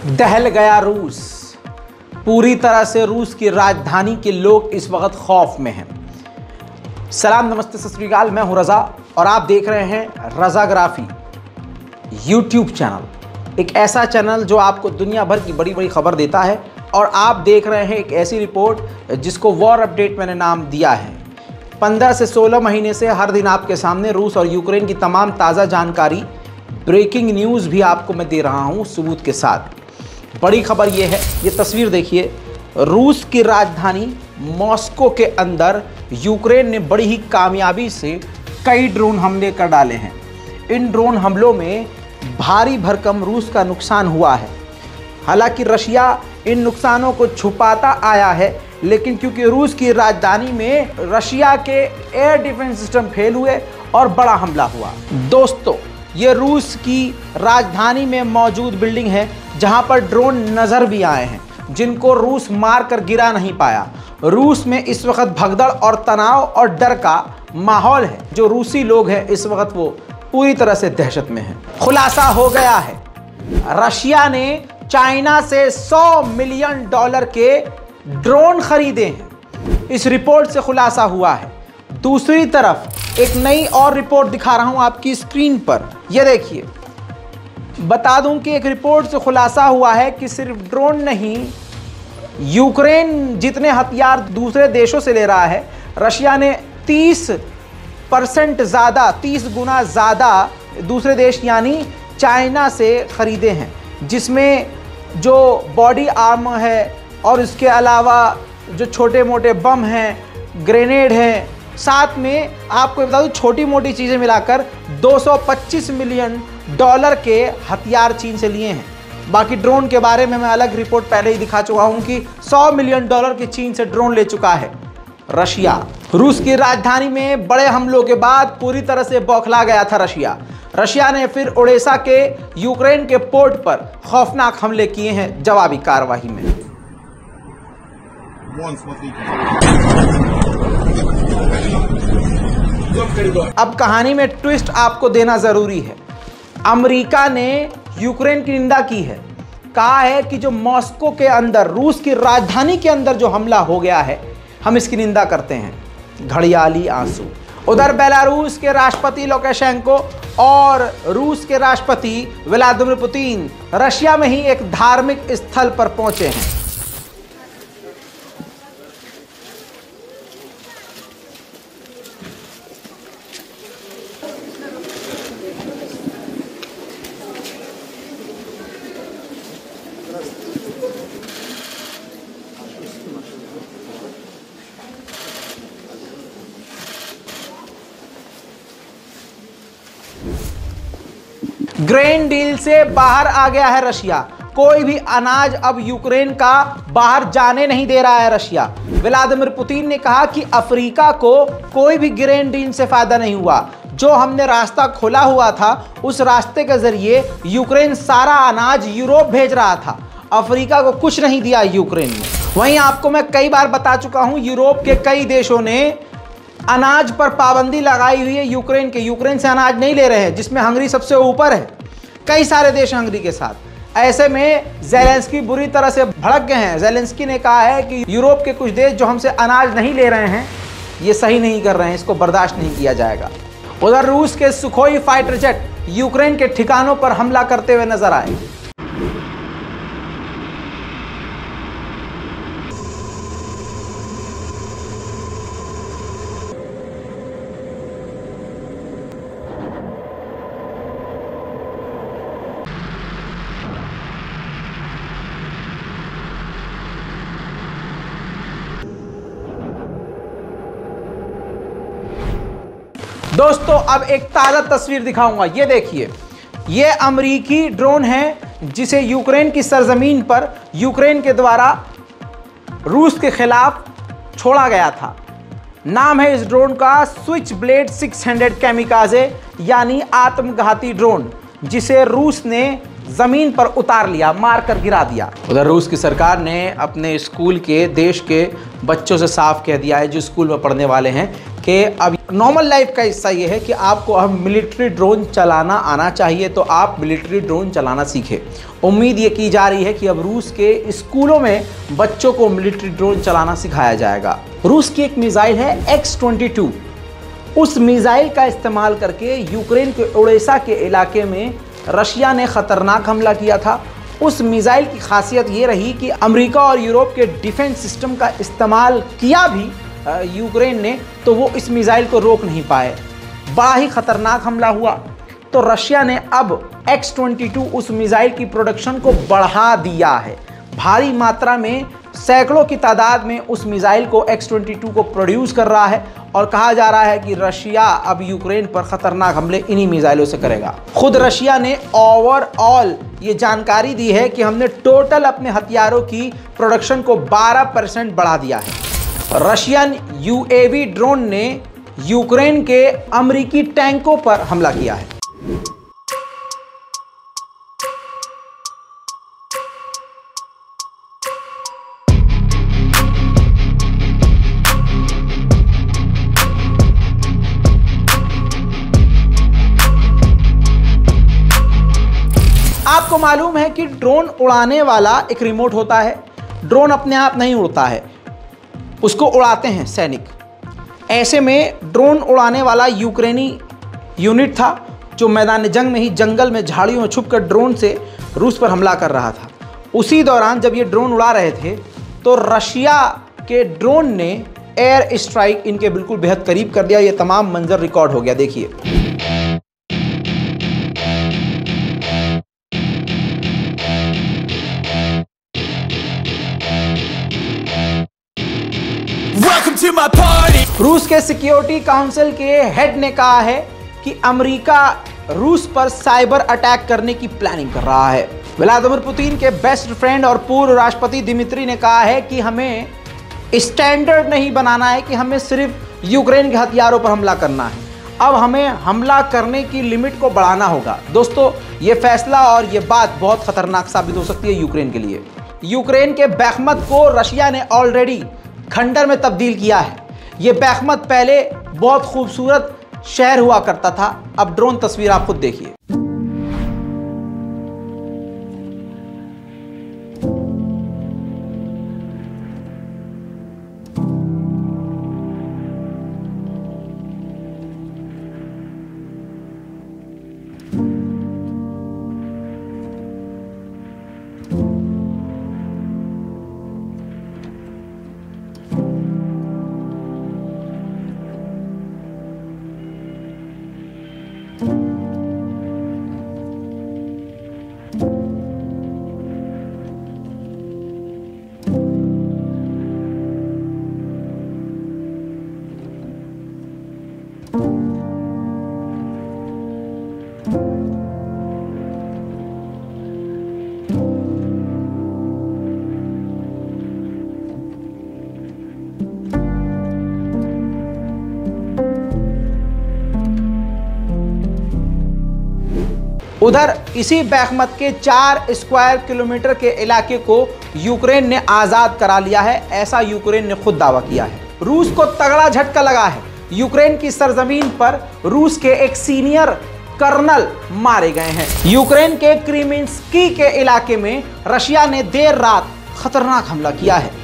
दहल गया रूस। पूरी तरह से रूस की राजधानी के लोग इस वक्त खौफ में हैं। सलाम नमस्ते सत श्री अकाल, मैं हूं रज़ा और आप देख रहे हैं रज़ाग्राफी यूट्यूब चैनल। एक ऐसा चैनल जो आपको दुनिया भर की बड़ी बड़ी खबर देता है और आप देख रहे हैं एक ऐसी रिपोर्ट जिसको वॉर अपडेट मैंने नाम दिया है। 15 से 16 महीने से हर दिन आपके सामने रूस और यूक्रेन की तमाम ताज़ा जानकारी, ब्रेकिंग न्यूज़ भी आपको मैं दे रहा हूं सबूत के साथ। बड़ी खबर ये है, ये तस्वीर देखिए, रूस की राजधानी मॉस्को के अंदर यूक्रेन ने बड़ी ही कामयाबी से कई ड्रोन हमले कर डाले हैं। इन ड्रोन हमलों में भारी भरकम रूस का नुकसान हुआ है। हालांकि रशिया इन नुकसानों को छुपाता आया है, लेकिन क्योंकि रूस की राजधानी में रशिया के एयर डिफेंस सिस्टम फेल हुए और बड़ा हमला हुआ। दोस्तों, ये रूस की राजधानी में मौजूद बिल्डिंग है जहां पर ड्रोन नज़र भी आए हैं, जिनको रूस मार कर गिरा नहीं पाया। रूस में इस वक्त भगदड़ और तनाव और डर का माहौल है। जो रूसी लोग हैं इस वक्त वो पूरी तरह से दहशत में हैं। खुलासा हो गया है, रशिया ने चाइना से $100 मिलियन के ड्रोन खरीदे हैं। इस रिपोर्ट से खुलासा हुआ है। दूसरी तरफ एक नई और रिपोर्ट दिखा रहा हूं आपकी स्क्रीन पर। यह देखिए, बता दूं कि एक रिपोर्ट से खुलासा हुआ है कि सिर्फ ड्रोन नहीं, यूक्रेन जितने हथियार दूसरे देशों से ले रहा है, रशिया ने 30% ज़्यादा, 30 गुना ज़्यादा दूसरे देश यानी चाइना से ख़रीदे हैं, जिसमें जो बॉडी आर्मर है और इसके अलावा जो छोटे मोटे बम हैं, ग्रेनेड हैं, साथ में आपको बता दूं छोटी मोटी चीज़ें मिलाकर $225 मिलियन के हथियार चीन से लिए हैं। बाकी ड्रोन के बारे में मैं अलग रिपोर्ट पहले ही दिखा चुका हूं कि $100 मिलियन की चीन से ड्रोन ले चुका है रशिया। रूस की राजधानी में बड़े हमलों के बाद पूरी तरह से बौखला गया था रशिया। रशिया ने फिर ओडेसा के यूक्रेन के पोर्ट पर खौफनाक हमले किए हैं जवाबी कार्रवाई में। अब कहानी में ट्विस्ट आपको देना जरूरी है। अमेरिका ने यूक्रेन की निंदा की है। कहा है कि जो मॉस्को के अंदर, रूस की राजधानी के अंदर जो हमला हो गया है, हम इसकी निंदा करते हैं। घड़ियाली आंसू। उधर बेलारूस के राष्ट्रपति लुकाशेंको और रूस के राष्ट्रपति व्लादिमीर पुतिन रशिया में ही एक धार्मिक स्थल पर पहुंचे हैं। ग्रेन डील से बाहर आ गया है रशिया। कोई भी अनाज अब यूक्रेन का बाहर जाने नहीं दे रहा है रशिया। व्लादिमीर पुतिन ने कहा कि अफ्रीका को कोई भी ग्रेन डील से फायदा नहीं हुआ। जो हमने रास्ता खोला हुआ था, उस रास्ते के जरिए यूक्रेन सारा अनाज यूरोप भेज रहा था। अफ्रीका को कुछ नहीं दिया यूक्रेन ने। वहीं आपको मैं कई बार बता चुका हूं, यूरोप के कई देशों ने अनाज पर पाबंदी लगाई हुई है यूक्रेन के। यूक्रेन से अनाज नहीं ले रहे हैं, जिसमें हंगरी सबसे ऊपर है। कई सारे देश हंगरी के साथ। ऐसे में ज़ेलेंस्की बुरी तरह से भड़क गए हैं। ज़ेलेंस्की ने कहा है कि यूरोप के कुछ देश जो हमसे अनाज नहीं ले रहे हैं, ये सही नहीं कर रहे हैं, इसको बर्दाश्त नहीं किया जाएगा। उधर रूस के सुखोई फाइटर जेट यूक्रेन के ठिकानों पर हमला करते हुए नजर आए। दोस्तों, अब एक ताज़ा तस्वीर दिखाऊंगा। ये देखिए, ये अमेरिकी ड्रोन है जिसे यूक्रेन की सरजमीन पर यूक्रेन के द्वारा रूस के खिलाफ छोड़ा गया था। नाम है इस ड्रोन का स्विच ब्लेड 600 कैमिकाजे, यानी आत्मघाती ड्रोन, जिसे रूस ने जमीन पर उतार लिया, मार कर गिरा दिया। उधर रूस की सरकार ने अपने स्कूल के, देश के बच्चों से साफ कह दिया है, जो स्कूल में पढ़ने वाले हैं, कि अब नॉर्मल लाइफ का हिस्सा ये है कि आपको अब मिलिट्री ड्रोन चलाना आना चाहिए, तो आप मिलिट्री ड्रोन चलाना सीखें। उम्मीद ये की जा रही है कि अब रूस के स्कूलों में बच्चों को मिलिट्री ड्रोन चलाना सिखाया जाएगा। रूस की एक मिसाइल है X-22। उस मिसाइल का इस्तेमाल करके यूक्रेन के ओडेसा के इलाके में रशिया ने ख़तरनाक हमला किया था। उस मिसाइल की खासियत ये रही कि अमेरिका और यूरोप के डिफेंस सिस्टम का इस्तेमाल किया भी यूक्रेन ने, तो वो इस मिसाइल को रोक नहीं पाए। बड़ा ही ख़तरनाक हमला हुआ। तो रशिया ने अब X-22 उस मिसाइल की प्रोडक्शन को बढ़ा दिया है। भारी मात्रा में सैकड़ों की तादाद में उस मिसाइल को X-22 को प्रोड्यूस कर रहा है और कहा जा रहा है कि रशिया अब यूक्रेन पर खतरनाक हमले इन्हीं मिसाइलों से करेगा। खुद रशिया ने ओवरऑल ये जानकारी दी है कि हमने टोटल अपने हथियारों की प्रोडक्शन को 12% बढ़ा दिया है। रशियन UAV ड्रोन ने यूक्रेन के अमेरिकी टैंकों पर हमला किया है। आपको मालूम है कि ड्रोन उड़ाने वाला एक रिमोट होता है। ड्रोन अपने आप नहीं उड़ता है, उसको उड़ाते हैं सैनिक। ऐसे में ड्रोन उड़ाने वाला यूक्रेनी यूनिट था जो मैदान जंग में ही जंगल में झाड़ियों में छुपकर ड्रोन से रूस पर हमला कर रहा था। उसी दौरान जब ये ड्रोन उड़ा रहे थे तो रशिया के ड्रोन ने एयर स्ट्राइक इनके बिल्कुल बेहद करीब कर दिया। ये तमाम मंजर रिकॉर्ड हो गया, देखिए। रूस के सिक्योरिटी काउंसिल के हेड ने कहा है कि अमेरिका रूस पर साइबर अटैक करने की प्लानिंग कर रहा है। व्लादिमीर पुतिन के बेस्ट फ्रेंड और पूर्व राष्ट्रपति दिमित्री ने कहा है कि हमें स्टैंडर्ड नहीं बनाना है कि हमें सिर्फ यूक्रेन के हथियारों पर हमला करना है, अब हमें हमला करने की लिमिट को बढ़ाना होगा। दोस्तों, ये फैसला और ये बात बहुत खतरनाक साबित हो सकती है यूक्रेन के लिए। यूक्रेन के बैखमत को रशिया ने ऑलरेडी खंडर में तब्दील किया है। ये बैखमत पहले बहुत खूबसूरत शहर हुआ करता था। अब ड्रोन तस्वीर आप खुद देखिए। उधर इसी बैखमत के 4 स्क्वायर किलोमीटर के इलाके को यूक्रेन ने आज़ाद करा लिया है, ऐसा यूक्रेन ने खुद दावा किया है। रूस को तगड़ा झटका लगा है। यूक्रेन की सरजमीन पर रूस के एक सीनियर कर्नल मारे गए हैं। यूक्रेन के क्रीमिंस्की के इलाके में रशिया ने देर रात खतरनाक हमला किया है।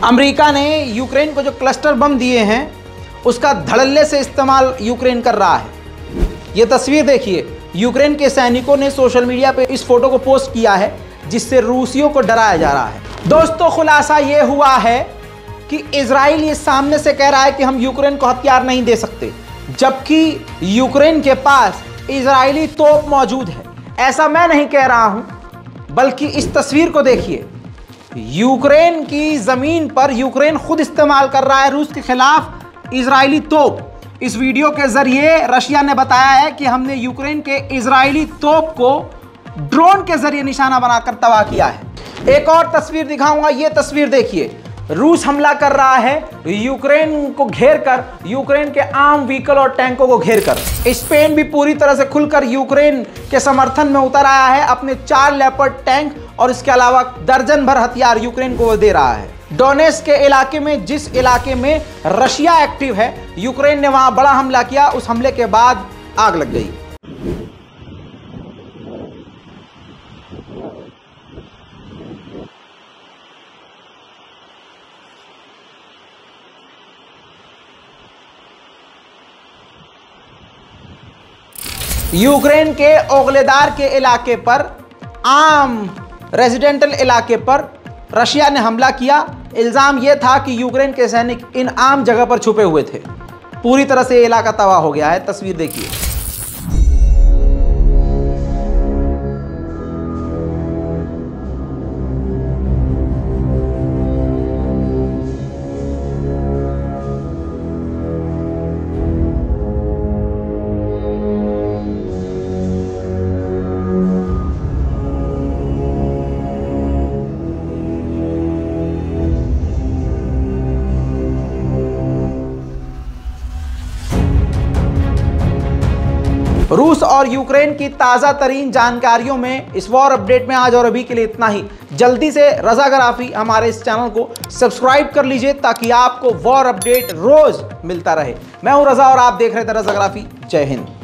अमेरिका ने यूक्रेन को जो क्लस्टर बम दिए हैं उसका धड़ल्ले से इस्तेमाल यूक्रेन कर रहा है। ये तस्वीर देखिए, यूक्रेन के सैनिकों ने सोशल मीडिया पे इस फोटो को पोस्ट किया है जिससे रूसियों को डराया जा रहा है। दोस्तों, खुलासा ये हुआ है कि इजराइल ये सामने से कह रहा है कि हम यूक्रेन को हथियार नहीं दे सकते, जबकि यूक्रेन के पास इजरायली तोप मौजूद है। ऐसा मैं नहीं कह रहा हूं, बल्कि इस तस्वीर को देखिए। यूक्रेन की जमीन पर यूक्रेन खुद इस्तेमाल कर रहा है रूस के खिलाफ इजरायली तोप। इस वीडियो के जरिए रशिया ने बताया है कि हमने यूक्रेन के इजरायली तोप को ड्रोन के जरिए निशाना बनाकर तबाह किया है। एक और तस्वीर दिखाऊंगा, ये तस्वीर देखिए। रूस हमला कर रहा है यूक्रेन को घेरकर, यूक्रेन के आम व्हीकल और टैंकों को घेरकर। स्पेन भी पूरी तरह से खुलकर यूक्रेन के समर्थन में उतर आया है। अपने 4 लेपर्ड टैंक और इसके अलावा दर्जन भर हथियार यूक्रेन को दे रहा है। डोनेट्स्क के इलाके में, जिस इलाके में रशिया एक्टिव है, यूक्रेन ने वहां बड़ा हमला किया। उस हमले के बाद आग लग गई। यूक्रेन के ओगलेदार के इलाके पर, आम रेजिडेंटल इलाके पर रशिया ने हमला किया। इल्ज़ाम यह था कि यूक्रेन के सैनिक इन आम जगह पर छुपे हुए थे। पूरी तरह से इलाका तबाह हो गया है। तस्वीर देखिए। रूस और यूक्रेन की ताज़ा तरीन जानकारियों में इस वॉर अपडेट में आज और अभी के लिए इतना ही। जल्दी से रज़ाग्राफी हमारे इस चैनल को सब्सक्राइब कर लीजिए ताकि आपको वॉर अपडेट रोज मिलता रहे। मैं हूं रज़ा और आप देख रहे थे रज़ाग्राफी। जय हिंद।